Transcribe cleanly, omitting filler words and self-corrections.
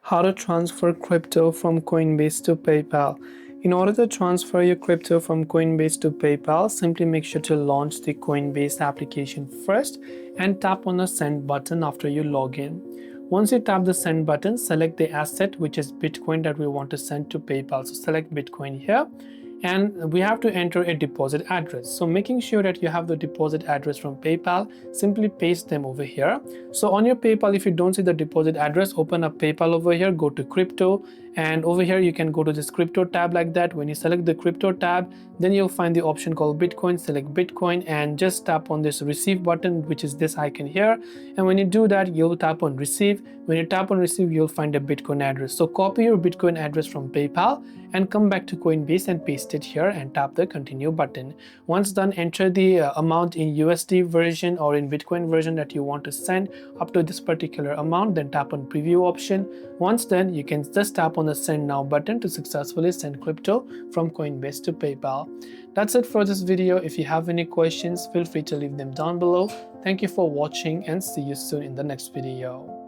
How to transfer crypto from Coinbase to PayPal. In order to transfer your crypto from Coinbase to PayPal, simply make sure to launch the Coinbase application first and tap on the send button after you log in. Once you tap the send button, select the asset, which is Bitcoin, that we want to send to PayPal. So select Bitcoin here, and we have to enter a deposit address. So making sure that you have the deposit address from PayPal, simply paste them over here. So on your PayPal, if you don't see the deposit address, open up PayPal over here, go to crypto, and over here you can go to this crypto tab like that. When you select the crypto tab, then you'll find the option called Bitcoin. Select Bitcoin and just tap on this receive button, which is this icon here. And when you do that, you'll tap on receive. When you tap on receive, you'll find a Bitcoin address. So copy your Bitcoin address from PayPal and come back to Coinbase and paste it here and tap the continue button. Once done, enter the amount in USD version or in Bitcoin version that you want to send up to this particular amount. Then tap on preview option. Once done, you can just tap on the send now button to successfully send crypto from Coinbase to PayPal. That's it for this video. If you have any questions, feel free to leave them down below. Thank you for watching and see you soon in the next video.